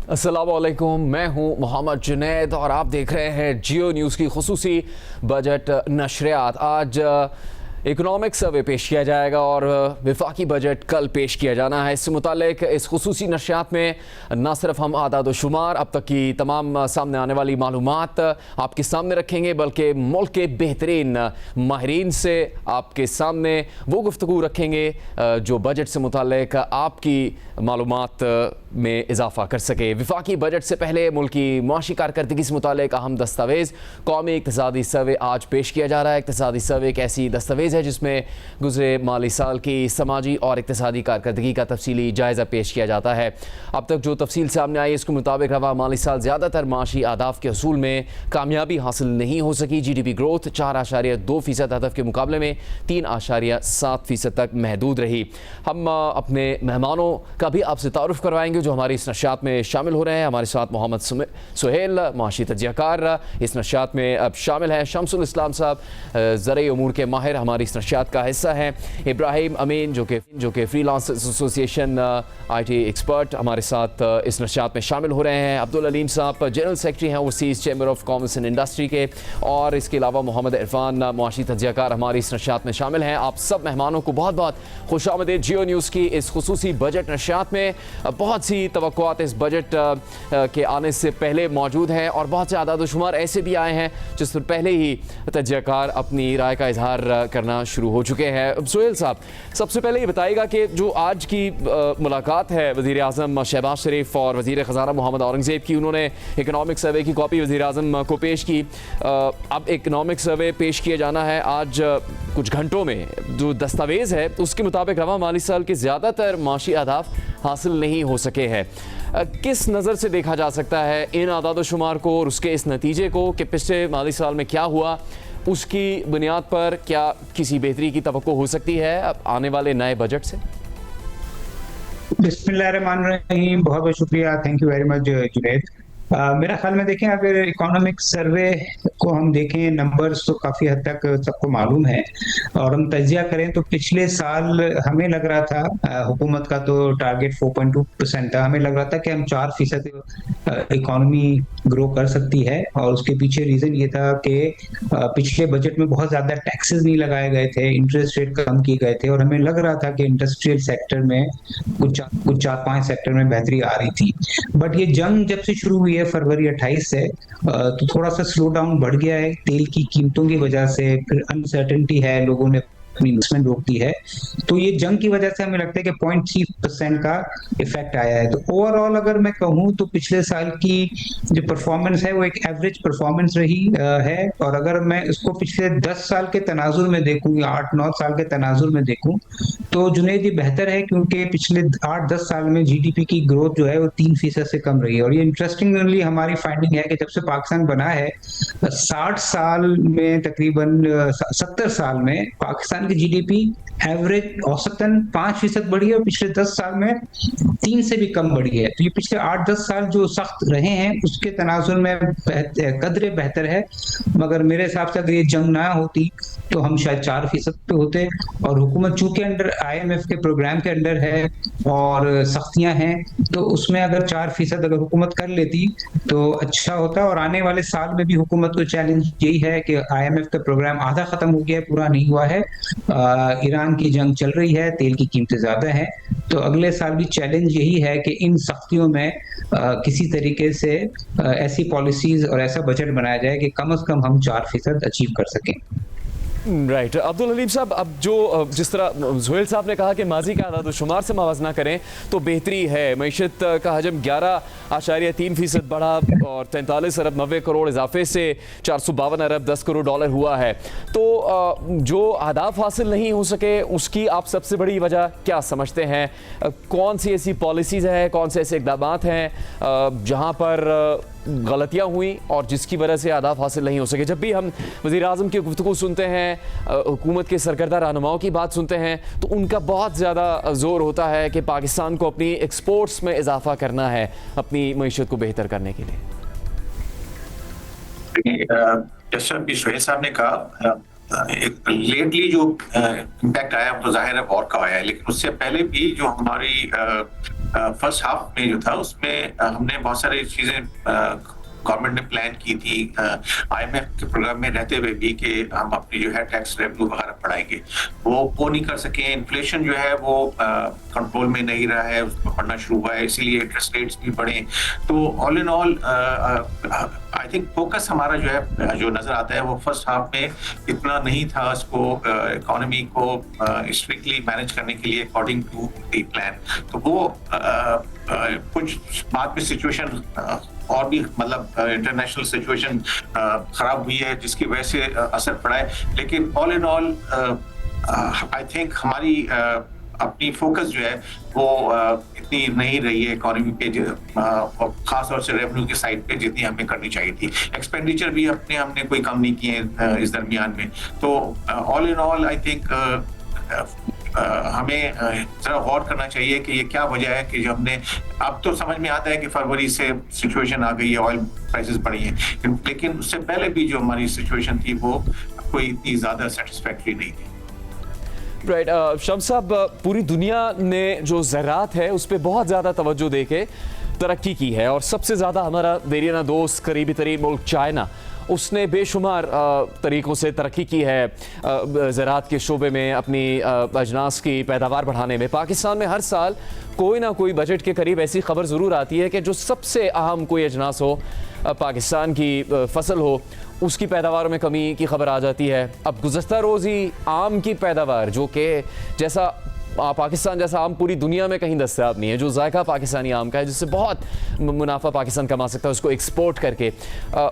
अस्सलामुअलैकुम, मैं हूं मोहम्मद जुनैद और आप देख रहे हैं जियो न्यूज़ की खुसूसी बजट नशरियात। आज इकोनॉमिक सर्वे पेश किया जाएगा और वफाकी बजट कल पेश किया जाना है। इससे मुतालिक इस खुसूसी नशरियात में न सिर्फ हम आदाद व शुमार, अब तक की तमाम सामने आने वाली मालूमात आपके सामने रखेंगे, बल्कि मुल्क के बेहतरीन माहिरीन से आपके सामने वो गुफ्तगू रखेंगे जो बजट से मुतालिक आपकी मालूमात में इजाफा कर सके। वफाकी बजट से पहले मुल्क की मुआशी कारकर्दगी से मुतालिक अहम दस्तावेज़ कौमी इक़्तिसादी सर्वे आज पेश किया जा रहा है। इक़्तिसादी सर्वे एक ऐसी दस्तावेज़ है जिसमें गुज़रे माली साल की समाजी और इक़्तिसादी कारकर्दगी का तफसीली जायज़ा पेश किया जाता है। अब तक जो तफसील सामने आई इसके मुताबिक रवा माली साल ज़्यादातर माशी अहदाफ के असूल में कामयाबी हासिल नहीं हो सकी। GDP ग्रोथ 4.2% हदफ के मुकाबले में 3.7% तक महदूद रही। हम अपने मेहमानों का भी आपसे तारुफ करवाएंगे जो हमारी इस नशियात में शामिल हो रहे हैं। हमारे साथ मोहम्मद सुहेल, माशी तजियाकार, इस नशियात में अब शामिल हैं। शमसुल इस्लाम साहब ज़राई उमूर के माहिर हमारी इस नशियात का हिस्सा हैं। इब्राहिम अमीन जो कि फ्रीलांस एसोसिएशन IT एक्सपर्ट हमारे साथ इस नशियात में शामिल हो रहे हैं। अब्दुल अलीम साहब जनरल सेक्रेटरी हैं overseas chamber of commerce and industry के, और इसके अलावा मोहम्मद इरफान माशी तजियाकार हमारी इस नशियात में शामिल हैं। आप सब मेहमानों को बहुत बहुत खुशामदीद जियो न्यूज़ की इस खुसूसी बजट नशियात में। बहुत सी तवक्कुआत इस बजट के आने से पहले मौजूद हैं और बहुत से आदाद शुमार ऐसे भी आए हैं जिस पर पहले ही तजियाकार अपनी राय का इजहार करना शुरू हो चुके हैं। सुहेल साहब, सबसे पहले ये बताइएगा कि जो आज की मुलाकात है वज़ीर आज़म शहबाज शरीफ और वज़ीर ख़ज़ाना मोहम्मद औरंगज़ेब की, उन्होंने इकनॉमिक सर्वे की कॉपी वज़ीर आज़म को पेश की। अब इकनॉमिक सर्वे पेश किया जाना है आज कुछ घंटों में। जो दस्तावेज़ है उसके मुताबिक रवा माली साल के ज़्यादातर माशी अहदाफ हासिल नहीं हो सके हैं। किस नज़र से देखा जा सकता है इन आदाद शुमार को और उसके इस नतीजे को कि पिछले माली साल में क्या हुआ, उसकी बुनियाद पर क्या किसी बेहतरी की तवक्को हो सकती है अब आने वाले नए बजट से? बिस्मिल्लाहिर्रहमानिर्रहीम, बहुत बहुत शुक्रिया, thank you very much Junaid. मेरा ख्याल में देखें, अगर इकोनॉमिक सर्वे को हम देखें, नंबर्स तो काफ़ी हद तक सबको मालूम है, और हम तजिया करें तो पिछले साल हमें लग रहा था, हुकूमत का तो टारगेट 4.2% था, हमें लग रहा था कि हम 4% इकोनॉमी ग्रो कर सकती है। और उसके पीछे रीज़न ये था कि पिछले बजट में बहुत ज़्यादा टैक्सेस नहीं लगाए गए थे, इंटरेस्ट रेट कम किए गए थे, और हमें लग रहा था कि इंडस्ट्रियल सेक्टर में कुछ 4-5 सेक्टर में बेहतरी आ रही थी। बट ये जंग जब से शुरू हुई है फरवरी 28 से, तो थोड़ा सा स्लो डाउन बढ़ गया है तेल की कीमतों की वजह से, फिर अनसर्टेनिटी है, लोगों ने अपनी इन्वेस्टमेंट रोक दी है, तो ये जंग की वजह से हमें लगता है कि 0.3% का इफेक्ट आया है। तो ओवरऑल अगर मैं कहूँ तो पिछले साल की जो परफॉर्मेंस है वो एक एवरेज परफॉर्मेंस रही है। और अगर मैं इसको पिछले 10 साल के तनाजुर में देखूँ या 8-9 साल के तनाजुर में देखूँ तो जुनैद ये बेहतर है, क्योंकि पिछले 8-10 साल में GDP की ग्रोथ जो है वो 3% से कम रही है। और ये इंटरेस्टिंगली हमारी फाइंडिंग है कि जब से पाकिस्तान बना है 60 साल में, तकरीबन 70 साल में पाकिस्तान की GDP एवरेज औसतन 5% बढ़ी है, और पिछले 10 साल में 3 से भी कम बढ़ी है। तो ये पिछले 8-10 साल जो सख्त रहे हैं उसके तनाजुर में कदरे बेहतर है। मगर मेरे हिसाब से अगर ये जंग ना होती तो हम शायद 4% पे होते, और हुकूमत चूंकि अंडर IMF के प्रोग्राम के अंडर है और सख्तियां हैं, तो उसमें अगर 4% अगर हुकूमत कर लेती तो अच्छा होता। और आने वाले साल में भी हुकूमत को चैलेंज यही है कि IMF का प्रोग्राम आधा खत्म हो गया है, पूरा नहीं हुआ है, ईरान की जंग चल रही है, तेल की कीमतें ज्यादा हैं, तो अगले साल भी चैलेंज यही है कि इन सख्तियों में किसी तरीके से ऐसी पॉलिसीज और ऐसा बजट बनाया जाए कि कम से कम हम 4% अचीव कर सकें। राइट। अब्दुल हलीम साहब, अब जो जिस तरह सुहेल साहब ने कहा कि माजी का आदाद शुमार से मवाजना करें तो बेहतरी है, मईशत का हजम 11.3% बढ़ा और 43 अरब 90 करोड़ इजाफे से 452 अरब 10 करोड़ डॉलर हुआ है। तो जो अहदाफ हासिल नहीं हो सके उसकी आप सबसे बड़ी वजह क्या समझते हैं? कौन सी ऐसी पॉलिसीज़ हैं, कौन से ऐसे इक़दाम हैं जहाँ पर गलतियाँ हुई और जिसकी वजह से अहदाफ हासिल नहीं हो सके? जब भी हम वज़ीर आज़म की गुफ्तगू सुनते हैं, हुकूमत के सरकर्दा रहनुमाओं की बात सुनते हैं, तो उनका बहुत ज़्यादा ज़ोर होता है कि पाकिस्तान को अपनी एक्सपोर्ट्स में इजाफा करना है अपनी मईशत को बेहतर करने के लिए। जैसा अभी सुहेल साहब ने कहा, लेटली जो इम्पैक्ट आया तो जाहिर है वॉर का आया है, लेकिन उससे पहले भी जो हमारी फर्स्ट हाफ में जो था उसमें हमने बहुत सारी चीजें गवर्नमेंट ने प्लान की थी आईएमएफ के प्रोग्राम में रहते हुए भी कि हम अपनी जो है टैक्स रेवेन्यू वगैरह बढ़ाएंगे, वो नहीं कर सके। इन्फ्लेशन जो है वो कंट्रोल में नहीं रहा है, उसको बढ़ना शुरू हुआ है, इसीलिए इंटरेस्ट रेट्स भी बढ़े। तो all in all I think focus हमारा जो है जो नजर आता है वो फर्स्ट हाफ में इतना नहीं था उसको इकोनॉमी को स्ट्रिक्टली मैनेज करने के लिए अकॉर्डिंग टू द प्लान। तो वो कुछ बाद में सिचुएशन और भी मतलब इंटरनेशनल सिचुएशन खराब हुई है जिसकी वजह से असर पड़ा है। लेकिन all in all I think हमारी अपनी फोकस जो है वो इतनी नहीं रही है इकोनॉमी पे, खास तौर से रेवेन्यू के साइड पे जितनी हमें करनी चाहिए थी। एक्सपेंडिचर भी हमने कोई कम नहीं किए इस दरमियान में। तो all in all I think हमें जरा गौर करना चाहिए कि ये क्या वजह है कि जो हमने, अब तो समझ में आता है कि फरवरी से सिचुएशन आ गई है, ऑयल प्राइसेस बढ़ी हैं, लेकिन उससे पहले भी जो हमारी सिचुएशन थी वो कोई इतनी ज्यादा सेटिस्फैक्टरी नहीं थी। राइट शम्स साहब, पूरी दुनिया ने जो ज़राअत है उस पर बहुत ज़्यादा तवज्जो दे के तरक्की की है, और सबसे ज़्यादा हमारा देरीना दोस्त करीबी तरीन मुल्क चाइना, उसने बेशुमार तरीक़ों से तरक्की की है ज़राअत के शोबे में, अपनी अजनास की पैदावार बढ़ाने में। पाकिस्तान में हर साल कोई ना कोई बजट के करीब ऐसी खबर ज़रूर आती है कि जो सबसे अहम कोई अजनास हो, पाकिस्तान की फसल हो, उसकी पैदावार में कमी की खबर आ जाती है। अब गुज़श्ता रोज़ ही आम की पैदावार, जो कि जैसा पाकिस्तान जैसा आम पूरी दुनिया में कहीं दस्तयाब नहीं है, जो जायका पाकिस्तानी आम का है, जिससे बहुत मुनाफा पाकिस्तान कमा सकता है उसको एक्सपोर्ट करके,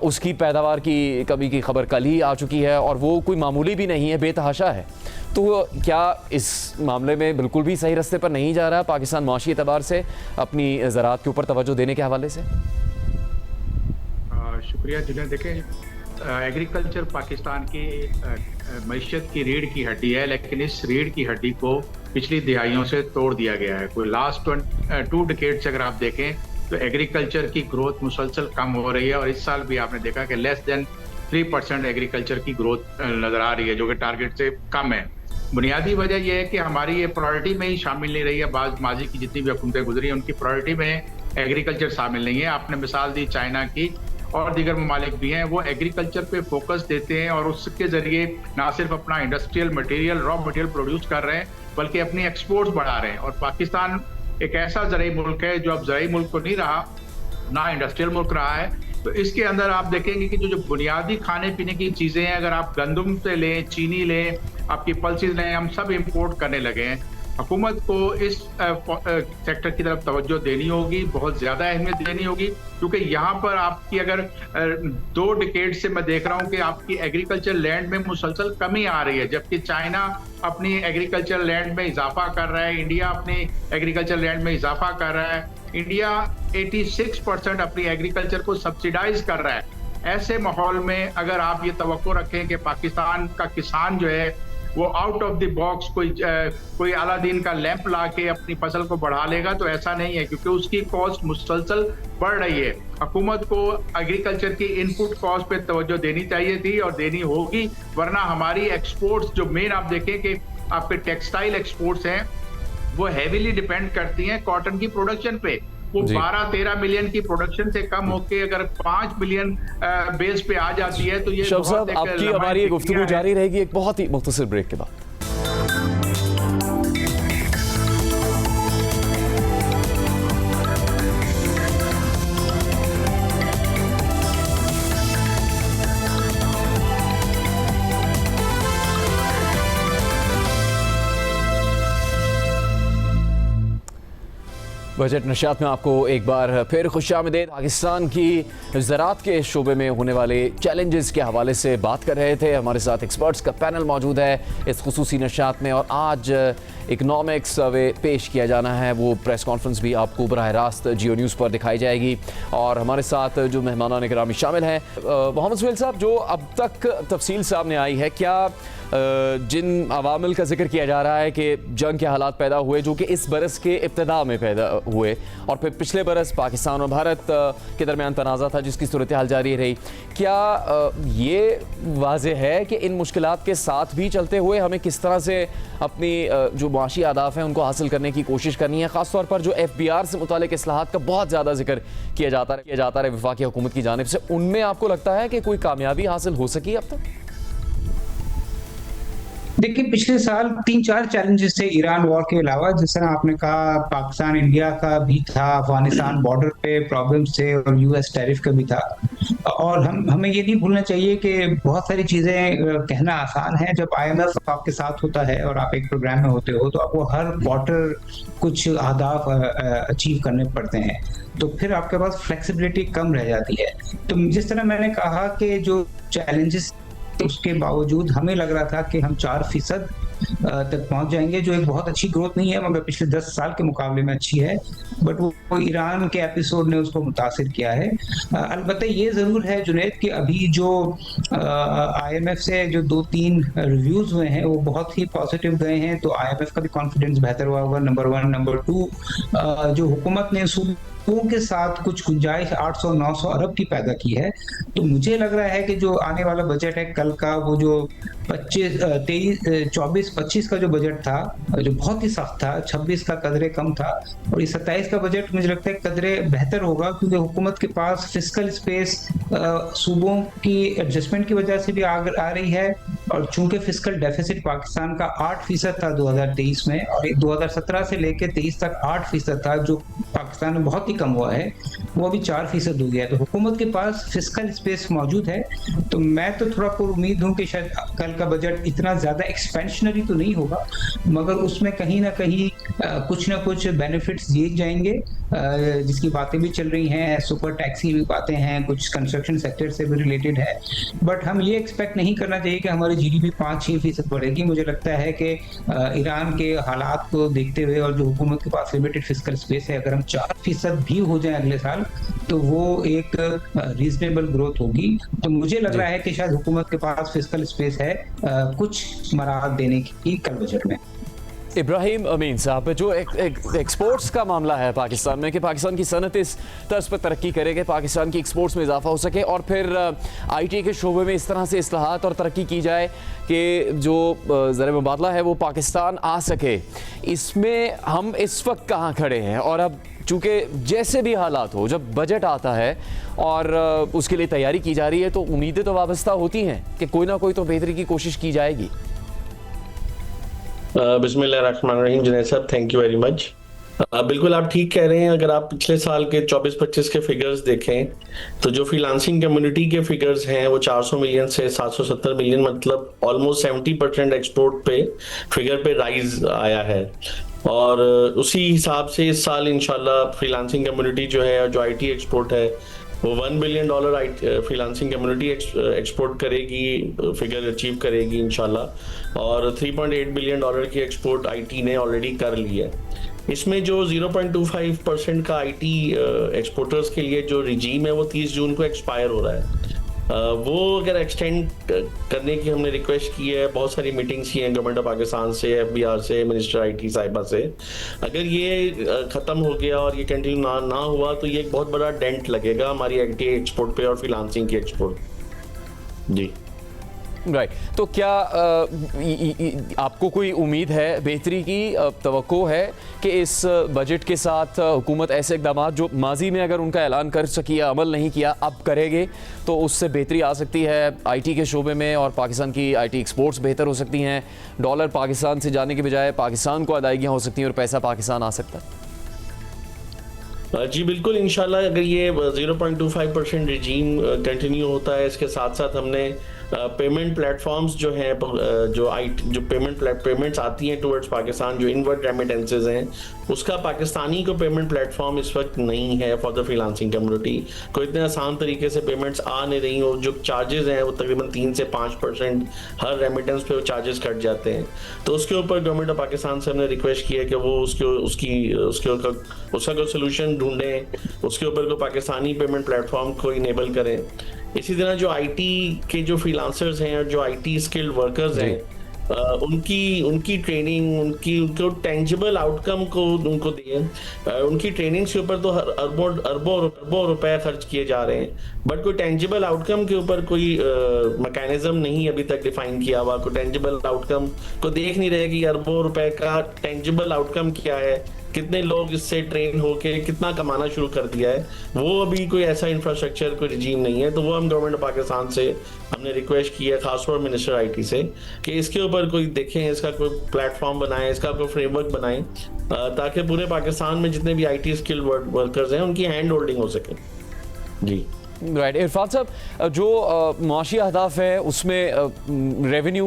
उसकी पैदावार की कमी की खबर कल ही आ चुकी है, और वो कोई मामूली भी नहीं है, बेतहाशा है। तो क्या इस मामले में बिल्कुल भी सही रास्ते पर नहीं जा रहा पाकिस्तान माशी एतबार से अपनी ज़राअत के ऊपर तवज्जो देने के हवाले से? शुक्रिया जुनैद। देखें, एग्रीकल्चर पाकिस्तान की मईशत की रीढ़ की हड्डी है, लेकिन इस रीढ़ की हड्डी को पिछली दिहाइयों से तोड़ दिया गया है। कोई लास्ट 2 डिकेड से अगर आप देखें तो एग्रीकल्चर की ग्रोथ मुसलसल कम हो रही है, और इस साल भी आपने देखा कि लेस देन 3% एग्रीकल्चर की ग्रोथ नजर आ रही है, जो कि टारगेट से कम है। बुनियादी वजह यह है कि हमारी ये प्रायोरिटी में ही शामिल नहीं रही है। बाज माजी की जितनी भी हुकूमतें गुजरी हैं उनकी प्रायोरिटी में एग्रीकल्चर शामिल नहीं है। आपने मिसाल दी चाइना की, और दीगर ममालिक भी हैं, वो एग्रीकल्चर पे फोकस देते हैं और उसके जरिए ना सिर्फ अपना industrial material, raw material produce कर रहे हैं, बल्कि अपनी एक्सपोर्ट्स बढ़ा रहे हैं। और पाकिस्तान एक ऐसा ज़राई मुल्क है जो अब ज़राई मुल्क तो नहीं रहा, ना इंडस्ट्रियल मुल्क रहा है। तो इसके अंदर आप देखेंगे कि जो बुनियादी खाने पीने की चीज़ें हैं, अगर आप गंदम से लें, चीनी लें, आपकी पल्सेस लें, हम सब इम्पोर्ट करने लगे हैं। हुकूमत को इस सेक्टर की तरफ तवज्जो देनी होगी, बहुत ज़्यादा अहमियत देनी होगी, क्योंकि यहाँ पर आपकी अगर 2 डिकेड से मैं देख रहा हूँ कि आपकी एग्रीकल्चर लैंड में मुसलसल कमी आ रही है, जबकि चाइना अपनी एग्रीकल्चर लैंड में इजाफा कर रहा है, इंडिया अपनी एग्रीकल्चर लैंड में इजाफा कर रहा है। इंडिया 86% अपनी एग्रीकल्चर को सब्सिडाइज कर रहा है। ऐसे माहौल में अगर आप ये तवक्को रखें कि पाकिस्तान का किसान जो है वो आउट ऑफ द बॉक्स कोई अलादीन का लैंप ला के अपनी फसल को बढ़ा लेगा, तो ऐसा नहीं है, क्योंकि उसकी कॉस्ट मुसलसल बढ़ रही है। हुकूमत को एग्रीकल्चर की इनपुट कॉस्ट पे तवज्जो देनी चाहिए थी और देनी होगी, वरना हमारी एक्सपोर्ट्स जो मेन आप देखें कि आपके टेक्सटाइल एक्सपोर्ट्स हैं वो हैवीली डिपेंड करती हैं कॉटन की प्रोडक्शन पे। वो 12-13 मिलियन की प्रोडक्शन से कम होके अगर 5 मिलियन बेस पे आ जाती है, तो ये शम्स साहब, आपकी हमारी गुफ्तगू जारी रहेगी एक बहुत ही मुख्तसर ब्रेक के बाद। बजट नशियात में आपको एक बार फिर खुशामदीद। पाकिस्तान की ज़राअत के शोबे में होने वाले चैलेंजेस के हवाले से बात कर रहे थे। हमारे साथ एक्सपर्ट्स का पैनल मौजूद है इस खुसूसी नशियात में, और आज इकनॉमिक सर्वे पेश किया जाना है। वो प्रेस कॉन्फ्रेंस भी आपको बराह रास्त जियो न्यूज़ पर दिखाई जाएगी। और हमारे साथ जो मेहमानान गिरामी शामिल हैं, मोहम्मद सुहेल साहब, जो अब तक तफसील सामने आई है, क्या जिन अवामिल का जिक्र किया जा रहा है कि जंग के हालात पैदा हुए जो कि इस बरस के इब्तिदा में पैदा हुए, और फिर पिछले बरस पाकिस्तान और भारत के दरमियान तनाज़ा था जिसकी सूरत हाल जारी रही, क्या ये वाज़ेह है कि इन मुश्किलात के साथ भी चलते हुए हमें किस तरह से अपनी जो मुआशी अहदाफ हैं उनको हासिल करने की कोशिश करनी है। ख़ासतौर पर जो FBR से मुतालिक इस्लाहात का बहुत ज़्यादा जिक्र किया जाता है वफाकी हुकूमत की जानिब से, उनमें आपको लगता है कि कोई कामयाबी हासिल हो सकी अब तक? देखिए, पिछले साल 3-4 चैलेंजेस थे ईरान वॉर के अलावा। जिस तरह आपने कहा, पाकिस्तान इंडिया का भी था, अफगानिस्तान बॉर्डर पे प्रॉब्लम्स थे और US टैरिफ का भी था। और हमें ये नहीं भूलना चाहिए कि बहुत सारी चीजें कहना आसान है। जब IMF आपके साथ होता है और आप एक प्रोग्राम में होते हो तो आपको हर क्वार्टर कुछ अहदाफ अचीव करने पड़ते हैं, तो फिर आपके पास फ्लेक्सिबिलिटी कम रह जाती है। तो जिस तरह मैंने कहा कि जो चैलेंजेस, उसके बावजूद हमें लग रहा था कि हम 4% तक पहुंच जाएंगे, जो एक बहुत अच्छी ग्रोथ नहीं है मगर पिछले 10 साल के मुकाबले में अच्छी है। बट वो ईरान के एपिसोड ने उसको मुतासिर किया है। अलबत्ता ये जरूर है जुनैद कि अभी जो IMF से जो 2-3 रिव्यूज हुए हैं वो बहुत ही पॉजिटिव गए हैं, तो IMF का भी कॉन्फिडेंस बेहतर हुआ होगा, नंबर 1। नंबर 2, जो हुकूमत ने सूबों के साथ कुछ गुंजाइश 800-900 अरब की पैदा की है। तो मुझे लग रहा है कि जो आने वाला बजट है कल का, वो जो 24-25 का जो बजट था, जो बहुत ही सख्त था, 26 का कदरे कम था, और ये 27 का बजट मुझे लगता है कदरे बेहतर होगा, क्योंकि हुकूमत के पास फिस्कल स्पेस सूबों की एडजस्टमेंट की वजह से भी आ रही है। और चूंकि फिस्कल डेफिसिट पाकिस्तान का 8% था 2023 में, और 2017 से लेकर 23 तक 8% था, जो पाकिस्तान में बहुत ही कम हुआ है, वो अभी 4% हो गया। तो हुकूमत के पास फिस्कल स्पेस मौजूद है। तो मैं तो थोड़ा उम्मीद हूँ कि शायद कल का बजट इतना ज्यादा एक्सपेंशनरी तो नहीं होगा, मगर उसमें कहीं ना कहीं कुछ ना कुछ बेनिफिट्स दिए जाएंगे, जिसकी बातें भी चल रही हैं। सुपर टैक्स की भी बातें हैं, कुछ कंस्ट्रक्शन सेक्टर से भी रिलेटेड है। बट हम ये एक्सपेक्ट नहीं करना चाहिए कि हमारी GDP 5-6% बढ़ेगी। मुझे लगता है कि ईरान के हालात को देखते हुए और जो हुकूमत के पास लिमिटेड फिस्कल स्पेस है, अगर हम 4% भी हो जाए अगले साल, तो वो एक रीजनेबल ग्रोथ होगी। तो मुझे लग रहा है कि शायद हुकूमत के पास फिस्कल स्पेस है कुछ मराहत देने की कल बजट में। इब्राहिम अमीन साहब, जो एक्सपोर्ट्स का मामला है पाकिस्तान में, कि पाकिस्तान की सनत इस तर्ज पर तरक्की करे कि पाकिस्तान की एक्सपोर्ट्स में इजाफा हो सके और फिर IT के शोबे में इस तरह से इस्लाहात और तरक्की की जाए कि जो ज़र मुबादला है वो पाकिस्तान आ सके, इसमें हम इस वक्त कहाँ खड़े हैं? और अब चूँकि जैसे भी हालात हो, जब बजट आता है और उसके लिए तैयारी की जा रही है, तो उम्मीदें तो वाबस्ता होती हैं कि कोई ना कोई तो बेहतरी की कोशिश की जाएगी। बिस्मिल्लाहिर्रहमानिर्रहीम। जुनैद साहब, थैंक यू वेरी मच। बिल्कुल आप ठीक कह रहे हैं। अगर आप पिछले साल के 24-25 के फिगर्स देखें तो जो फ्रीलांसिंग कम्युनिटी के फिगर्स हैं वो 400 मिलियन से 770 मिलियन, मतलब ऑलमोस्ट 70% एक्सपोर्ट पे फिगर पे राइज आया है। और उसी हिसाब से इस साल इंशाल्लाह फ्रीलांसिंग कम्युनिटी जो है, जो IT एक्सपोर्ट है, वो $1 बिलियन फ्रीलांसिंग कम्युनिटी एक्सपोर्ट करेगी, फिगर अचीव करेगी इंशाल्लाह। और $3.8 बिलियन की एक्सपोर्ट IT ने ऑलरेडी कर ली है। इसमें जो 0.25% का IT एक्सपोर्टर्स के लिए जो रिजीम है वो 30 जून को एक्सपायर हो रहा है। वो अगर एक्सटेंड करने की हमने रिक्वेस्ट की है, बहुत सारी मीटिंग्स की हैं गवर्नमेंट ऑफ पाकिस्तान से, FBR से, मिनिस्टर IT साहिबा से। अगर ये ख़त्म हो गया और ये कंटिन्यू ना हुआ तो ये एक बहुत बड़ा डेंट लगेगा हमारी IT एक्सपोर्ट पे और फ्रीलांसिंग की एक्सपोर्ट। जी राइट। तो क्या आपको कोई उम्मीद है, बेहतरी की तवक्को है कि इस बजट के साथ हुकूमत ऐसे इक़दाम जो माजी में अगर उनका ऐलान कर सकी या अमल नहीं किया, अब करेंगे तो उससे बेहतरी आ सकती है IT के शोबे में और पाकिस्तान की IT एक्सपोर्ट्स बेहतर हो सकती हैं, डॉलर पाकिस्तान से जाने के बजाय पाकिस्तान को अदायगियाँ हो सकती हैं और पैसा पाकिस्तान आ सकता है? जी बिल्कुल, इंशाल्लाह अगर ये 0.25% रिजीम कंटिन्यू होता है, इसके साथ साथ हमने पेमेंट प्लेटफॉर्म्स जो हैं, जो पेमेंट्स आती हैं टुवर्ड्स पाकिस्तान, जो इनवर्ड रेमिटेंसेज हैं, उसका पाकिस्तानी को पेमेंट प्लेटफॉर्म इस वक्त नहीं है फॉर द फ्रीलांसिंग कम्युनिटी। कोई इतने आसान तरीके से पेमेंट्स आ नहीं रही, और जो चार्जेस हैं वो तकरीबन 3 से 5% हर रेमिटेंस पे वो चार्जेस कट जाते हैं। तो उसके ऊपर गवर्नमेंट ऑफ पाकिस्तान से हमने रिक्वेस्ट की है कि वो उसका कोई सोल्यूशन ढूंढें, उसके ऊपर को पाकिस्तानी पेमेंट प्लेटफॉर्म को इनेबल करें। इसी तरह जो IT के जो फ्रीलांसर्स हैं और जो IT स्किल्ड वर्कर्स हैं, उनकी उनकी ट्रेनिंग, उनको टेंजिबल आउटकम को उनको दिए। उनकी ट्रेनिंग्स के ऊपर तो अरबों अरबों अरबों रुपए खर्च किए जा रहे हैं, बट कोई टेंजिबल आउटकम के ऊपर कोई मैकेनिज्म नहीं अभी तक डिफाइन किया हुआ। कोई टेंजिबल आउटकम को देख नहीं रहे कि अरबों रुपए का टेंजिबल आउटकम क्या है, कितने लोग इससे ट्रेन होके कितना कमाना शुरू कर दिया है। वो अभी कोई ऐसा इंफ्रास्ट्रक्चर कोई रिजीम नहीं है। तो वो हम गवर्नमेंट ऑफ पाकिस्तान से हमने रिक्वेस्ट की है, खासतौर मिनिस्टर आईटी से, कि इसके ऊपर कोई देखें, इसका कोई प्लेटफॉर्म बनाएं, इसका कोई फ्रेमवर्क बनाएं, ताकि पूरे पाकिस्तान में जितने भी आईटी स्किल वर्कर्स हैं उनकी हैंड होल्डिंग हो सके। जी राइट। इरफान साहब, जो मुआशी अहदाफ है उसमें रेवेन्यू